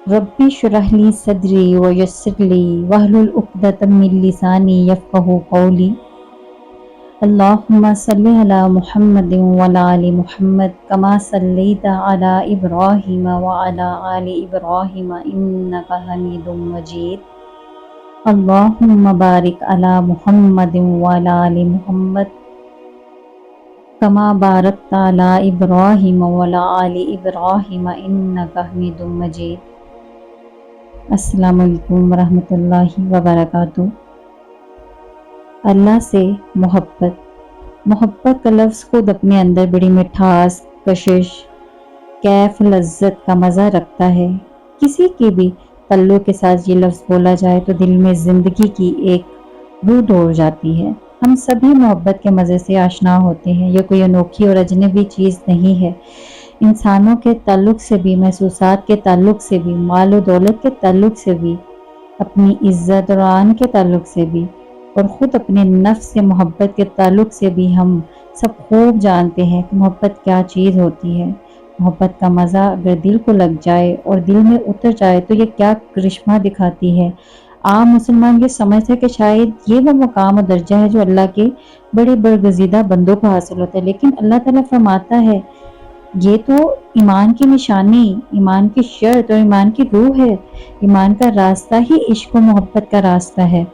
रब्बी शुरह ली सदरी व यस्सिर ली वहलुल उक़दतम मिन लिसानी यफ़क़हू क़ौली। अल्लाहुम्मा सल्लि अला मुहम्मदिन व अला आलि मुहम्मद कमा सल्लैता अला इब्राहीम व अला आलि इब्राहीम इन्नका हमीदुम मजीद। अल्लाहुम्मा बारिक अला मुहम्मदिन व अला आलि मुहम्मद कमा बारकता अला इब्राहीम व अला आलि इब्राहीम इन्नका हमीदुम मजीद। अस्सलामु अलैकुम वरहमतुल्लाहि वबरकातुहू। अल्लाह से मोहब्बत। मोहब्बत का लफ्ज़ खुद अपने अंदर बड़ी मिठास, कशिश, कैफ, लज्जत का मज़ा रखता है। किसी के भी तल्लुक़ के साथ ये लफ्ज़ बोला जाए तो दिल में ज़िंदगी की एक रूह दौड़ जाती है। हम सभी मोहब्बत के मज़े से आशना होते हैं। यह कोई अनोखी और अजनबी चीज़ नहीं है। इंसानों के ताल्लुक़ से भी, महसूसात के ताल्लुक़ से भी, माल व दौलत के ताल्लुक़ से भी, अपनी इज़्ज़त और आन के ताल्लुक़ से भी, और ख़ुद अपने नफ्स से मोहब्बत के ताल्लुक़ से भी हम सब खूब जानते हैं कि मोहब्बत क्या चीज़ होती है। मोहब्बत का मज़ा अगर दिल को लग जाए और दिल में उतर जाए तो ये क्या करिश्मा दिखाती है। आम मुसलमान ये समझते हैं कि शायद ये वो मकाम और दर्जा है जो अल्लाह के बड़े बरगज़ीदा बंदों को हासिल होता है, लेकिन अल्लाह ताला फरमाता है ये तो ईमान की निशानी, ईमान की शर्त और ईमान की रूह है। ईमान का रास्ता ही इश्क व मोहब्बत का रास्ता है।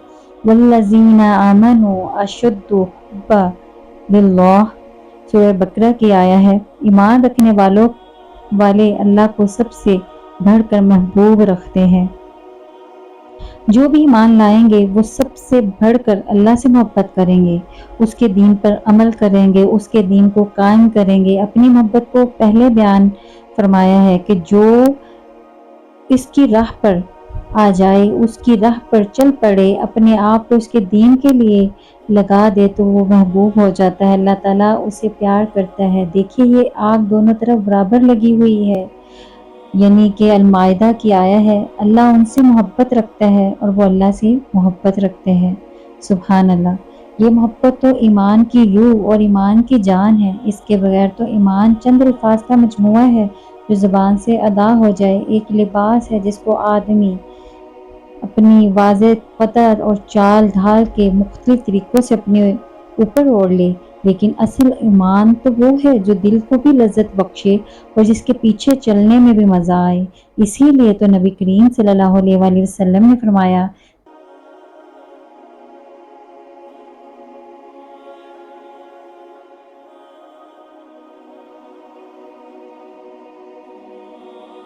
वल्लज़ीना आमनू अशद्दु हुब्बा लिल्लाह। सूरह बकरा की आया है। ईमान रखने वाले अल्लाह को सबसे बढ़कर महबूब रखते हैं। जो भी ईमान लाएंगे वो सबसे बढ़कर अल्लाह से मोहब्बत करेंगे, उसके दीन पर अमल करेंगे, उसके दीन को कायम करेंगे। अपनी मोहब्बत को पहले बयान फरमाया है कि जो इसकी राह पर आ जाए, उसकी राह पर चल पड़े, अपने आप को उसके दीन के लिए लगा दे तो वो महबूब हो जाता है। अल्लाह ताला उसे प्यार करता है। देखिए ये आग दोनों तरफ बराबर लगी हुई है, यानी कि अल-माइदा की आया है, अल्लाह उनसे मोहब्बत रखता है और वो अल्लाह से मोहब्बत रखते हैं। सुभान अल्लाह। ये मोहब्बत तो ईमान की रूह और ईमान की जान है। इसके बगैर तो ईमान चंद अल्फाज का मजमुआ है जो ज़बान से अदा हो जाए। एक लिबास है जिसको आदमी अपनी वाज़ेह पता और चाल ढाल के मुख्तलिफ तरीक़ों से अपने ऊपर ओढ़ ले, लेकिन असल ईमान तो वो है जो दिल को भी लज़्ज़त बख्शे और जिसके पीछे चलने में भी मज़ा आए। इसीलिए तो नबी करीम सल्लल्लाहु अलैहि वसल्लम ने फरमाया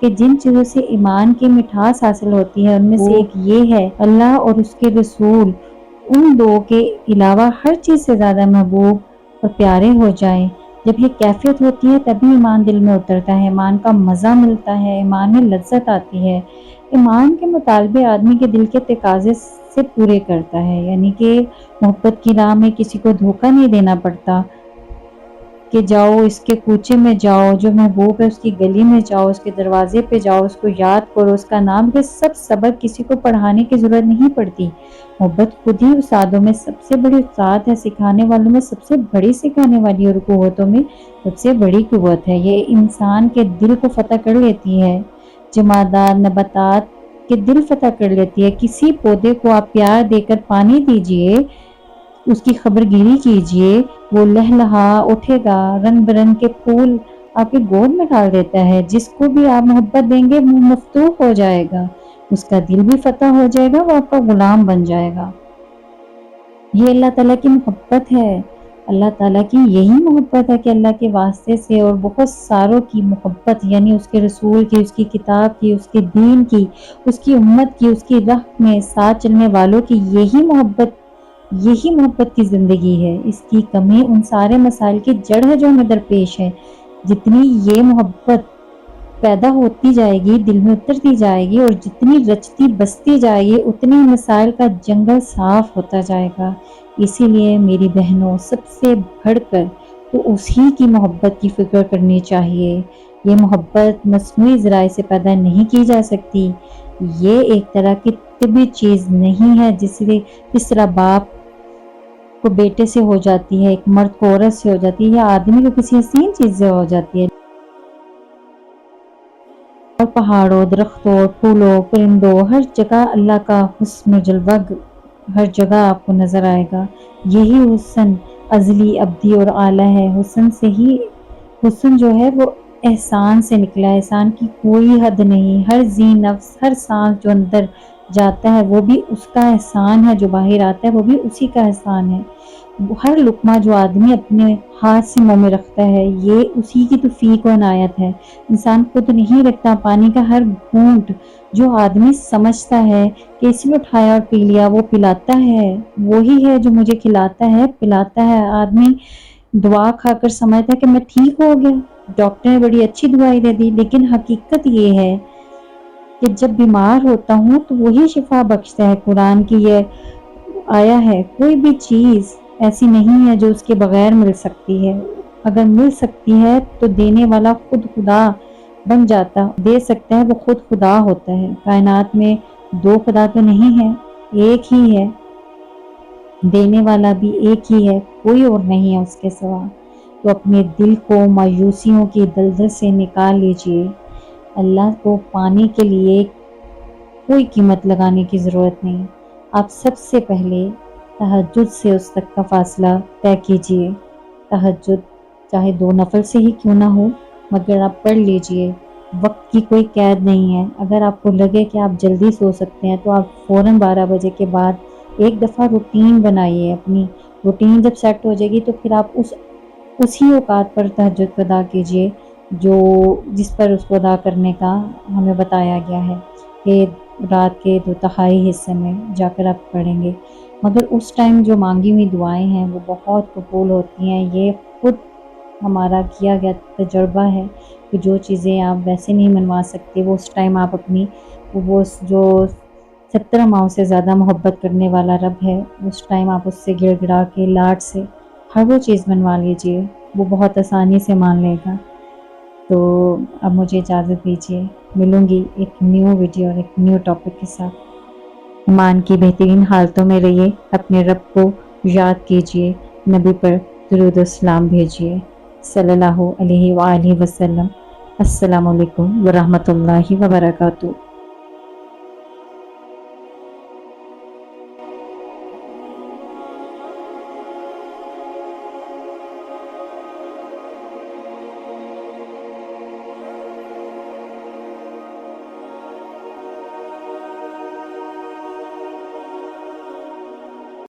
कि जिन चीज़ों से ईमान की मिठास हासिल होती है उनमें से एक ये है अल्लाह और उसके रसूल उन दो के अलावा हर चीज़ से ज़्यादा महबूब और प्यारे हो जाएं। जब ये कैफियत होती है तभी ईमान दिल में उतरता है, ईमान का मज़ा मिलता है, ईमान में लज्जत आती है। ईमान के मुतालबे आदमी के दिल के तकाज़े से पूरे करता है, यानी कि मोहब्बत की राह में किसी को धोखा नहीं देना पड़ता कि जाओ इसके कूचे में जाओ, जो महबूब है उसकी गली में जाओ, उसके दरवाजे पे जाओ, उसको याद करो, उसका नाम। ये सब सबक किसी को पढ़ाने की ज़रूरत नहीं पड़ती। मोहब्बत खुद ही उस्तादों में सबसे बड़ी उस्ताद है, सिखाने वालों में सबसे बड़ी सिखाने वाली और कुव्वतों में सबसे बड़ी कुव्वत है। ये इंसान के दिल को फ़तह कर लेती है, जमादात नबातात के दिल फ़तह कर लेती है। किसी पौधे को आप प्यार देकर पानी दीजिए, उसकी खबरगिरी कीजिए, वो लहलहा उठेगा, रंग बिरंग के फूल आपकी गोद में डाल देता है। जिसको भी आप मोहब्बत देंगे वो मफ्तूह हो जाएगा, उसका दिल भी फतह हो जाएगा, वो आपका गुलाम बन जाएगा। ये अल्लाह ताला की मोहब्बत है। अल्लाह ताला की यही मोहब्बत है कि अल्लाह के वास्ते से और बहुत सारों की मोहब्बत, यानी उसके रसूल की, उसकी किताब की, उसके दीन की, उसकी उम्मत की, उसकी राह में साथ चलने वालों की यही मोहब्बत की ज़िंदगी है। इसकी कमी उन सारे मसाइल की जड़ है जो हमें दरपेश है। जितनी ये मोहब्बत पैदा होती जाएगी, दिल में उतरती जाएगी और जितनी रचती बसती जाएगी, उतनी मसाइल का जंगल साफ होता जाएगा। इसीलिए मेरी बहनों, सबसे बढ़कर तो उसी की मोहब्बत की फ़िक्र करनी चाहिए। ये मोहब्बत मस्नूई ज़राए से पैदा नहीं की जा सकती। ये एक तरह की तिब्बी चीज़ नहीं है जिस तरह बाप को बेटे से हो जाती है, एक मर्द को औरत से हो जाती है, या आदमी को किसी हसीन चीज़ से हो जाती है। और पहाड़ों, दरख्तों, फूलों, परिंदों, हर जगह अल्लाह का हुस्न जलवा हर जगह आपको नज़र आएगा। यही हुस्न अज़ली, अब्दी और आला है। हुस्न से ही हुस्न जो है वो एहसान से निकला है। एहसान की कोई हद नहीं। हर जी नफ्स, हर सांस जो अंदर जाता है वो भी उसका एहसान है, जो बाहर आता है वो भी उसी का एहसान है। हर लुक़मा जो आदमी अपने हाथ से मुँह में रखता है, ये उसी की तौफ़ीक व इनायत है। इंसान खुद नहीं रखता। पानी का हर घूँट जो आदमी समझता है कि इसने उठाया और पी लिया, वो पिलाता है। वही है जो मुझे खिलाता है, पिलाता है। आदमी दुआ खाकर समझता है कि मैं ठीक हो गया, डॉक्टर ने बड़ी अच्छी दवाई दे दी, लेकिन हकीकत ये है कि जब बीमार होता हूँ तो वही शिफा बख्शता है। कुरान की ये आया है, कोई भी चीज़ ऐसी नहीं है जो उसके बगैर मिल सकती है। अगर मिल सकती है तो देने वाला खुद खुदा बन जाता, दे सकता है वो खुद खुदा होता है। कायनात में दो खुदा तो नहीं है, एक ही है। देने वाला भी एक ही है, कोई और नहीं है उसके सिवा। तो अपने दिल को मायूसियों की दलदल से निकाल लीजिए। अल्लाह को पाने के लिए कोई कीमत लगाने की ज़रूरत नहीं। आप सबसे पहले तहज्जुद से उस तक का फ़ासला तय कीजिए। तहज्जुद चाहे 2 नफ़ल से ही क्यों ना हो, मगर आप पढ़ लीजिए। वक़्त की कोई कैद नहीं है। अगर आपको लगे कि आप जल्दी सो सकते हैं तो आप फ़ौरन 12 बजे के बाद एक दफ़ा रूटीन बनाइए अपनी। रूटीन जब सेट हो जाएगी तो फिर आप उसी औकात पर तहज्जुद अदा कीजिए जो जिस पर उसको अदा करने का हमें बताया गया है कि रात के 2/3 हिस्से में जाकर आप पढ़ेंगे। मगर उस टाइम जो मांगी हुई दुआएं हैं वो बहुत कबूल होती हैं। ये खुद हमारा किया गया तजुर्बा है कि जो चीज़ें आप वैसे नहीं मनवा सकते, वो उस टाइम आप अपनी वो जो 17 माओं से ज़्यादा मोहब्बत करने वाला रब है, उस टाइम आप उससे गिड़गिड़ा के लाड से हर वो चीज़ मनवा लीजिए, वो बहुत आसानी से मान लेगा। तो अब मुझे इजाज़त दीजिए, मिलूँगी एक न्यू वीडियो और एक न्यू टॉपिक के साथ। ईमान की बेहतरीन हालतों में रहिए, अपने रब को याद कीजिए, नबी पर दुरूद व सलाम भेजिए सल्लल्लाहु अलैहि वसल्लम। अस्सलामु अलैकुम व रहमतुल्लाहि व बरकातुहू।